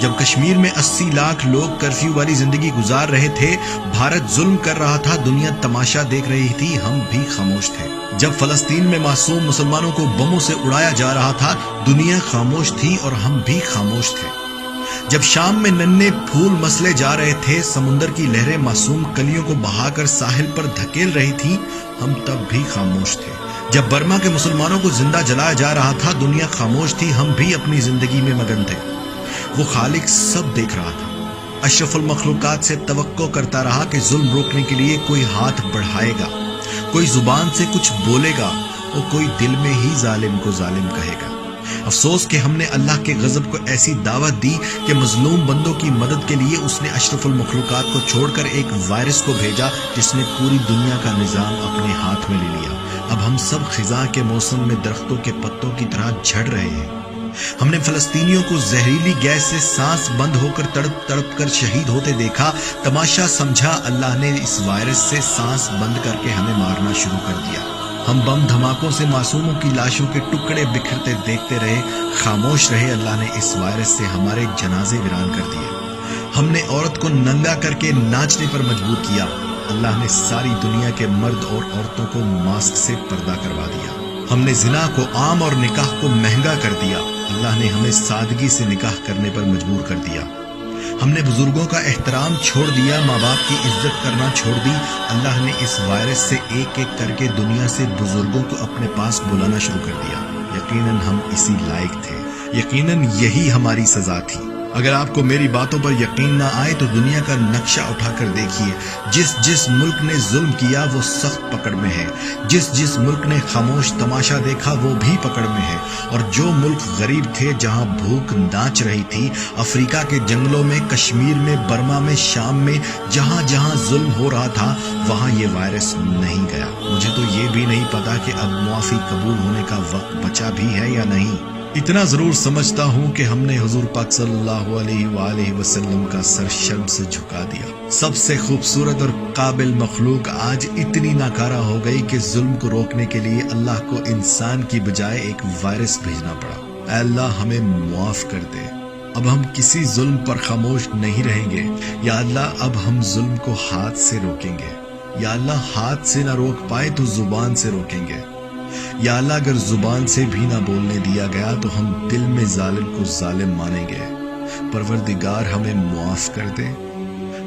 جب کشمیر میں 80 لاکھ لوگ کرفیو والی زندگی گزار رہے تھے، بھارت ظلم کر رہا تھا، دنیا تماشا دیکھ رہی تھی، ہم بھی خاموش تھے۔ جب فلسطین میں معصوم مسلمانوں کو بموں سے اڑایا جا رہا تھا، دنیا خاموش تھی اور ہم بھی خاموش تھے۔ جب شام میں ننھے پھول مسلے جا رہے تھے، سمندر کی لہریں معصوم کلیوں کو بہا کر ساحل پر دھکیل رہی تھیں، ہم تب بھی خاموش تھے۔ جب برما کے مسلمانوں کو زندہ جلایا جا رہا تھا، دنیا خاموش تھی، ہم بھی اپنی زندگی میں مگن تھے۔ وہ خالق سب دیکھ رہا تھا۔ اشرف المخلوقات سے توقع کرتا رہا کہ ظلم روکنے کے لیے کوئی ہاتھ بڑھائے گا، کوئی زبان سے کچھ بولے گا اور کوئی دل میں ہی ظالم کو ظالم کہے گا۔ افسوس کہ ہم نے اللہ کے غضب کو ایسی دعوت دی کہ مظلوم بندوں کی مدد کے لیے اس نے اشرف المخلوقات کو چھوڑ کر ایک وائرس کو بھیجا جس نے پوری دنیا کا نظام اپنے ہاتھ میں لے لیا۔ اب ہم سب خزاں کے موسم میں درختوں کے پتوں کی طرح جھڑ رہے ہیں۔ ہم نے فلسطینیوں کو زہریلی گیس سے سانس بند ہو کر تڑپ تڑپ کر شہید ہوتے دیکھا۔ تماشا سمجھا اللہ نے اس وائرس سے سانس بند کر کے ہمیں مارنا شروع کر دیا۔ ہم بم دھماکوں سے معصوموں کی لاشوں کے ٹکڑے بکھرتے دیکھتے رہے، خاموش رہے۔ اللہ نے اس وائرس سے ہمارے جنازے ویران کر دیے۔ ہم نے عورت کو ننگا کر کے ناچنے پر مجبور کیا۔ اللہ نے ساری دنیا کے مرد اور عورتوں کو ماسک سے پردہ کروا دیا۔ ہم نے زنا کو عام اور نکاح کو مہنگا کر دیا۔ اللہ نے ہمیں سادگی سے نکاح کرنے پر مجبور کر دیا۔ ہم نے بزرگوں کا احترام چھوڑ دیا، ماں باپ کی عزت کرنا چھوڑ دی۔ اللہ نے اس وائرس سے ایک ایک کر کے دنیا سے بزرگوں کو اپنے پاس بلانا شروع کر دیا۔ یقیناً ہم اسی لائق تھے، یقیناً یہی ہماری سزا تھی۔ اگر آپ کو میری باتوں پر یقین نہ آئے تو دنیا کا نقشہ اٹھا کر دیکھیے۔ جس ملک نے ظلم کیا وہ سخت پکڑ میں ہے، جس ملک نے خاموش تماشا دیکھا وہ بھی پکڑ میں ہے، اور جو ملک غریب تھے، جہاں بھوک ناچ رہی تھی، افریقہ کے جنگلوں میں، کشمیر میں، برما میں، شام میں، جہاں جہاں ظلم ہو رہا تھا وہاں یہ وائرس نہیں گیا۔ مجھے تو یہ بھی نہیں پتا کہ اب معافی قبول ہونے کا وقت بچا بھی ہے یا نہیں۔ اتنا ضرور سمجھتا ہوں کہ ہم نے حضور پاک صلی اللہ علیہ وآلہ وسلم کا سر شرم سے جھکا دیا۔ سب سے خوبصورت اور قابل مخلوق آج اتنی ناکارہ ہو گئی کہ ظلم کو روکنے کے لیے اللہ کو انسان کی بجائے ایک وائرس بھیجنا پڑا۔ اے اللہ ہمیں معاف کر دے۔ اب ہم کسی ظلم پر خاموش نہیں رہیں گے۔ یا اللہ اب ہم ظلم کو ہاتھ سے روکیں گے۔ یا اللہ ہاتھ سے نہ روک پائے تو زبان سے روکیں گے۔ یا اللہ اگر زبان سے بھی نہ بولنے دیا گیا تو ہم دل میں ظالم کو ظالم مانیں گے۔ پروردگار ہمیں معاف کر دے،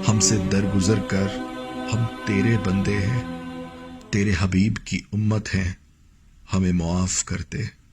ہم سے درگزر کر، ہم تیرے بندے ہیں، تیرے حبیب کی امت ہیں، ہمیں معاف کر دے۔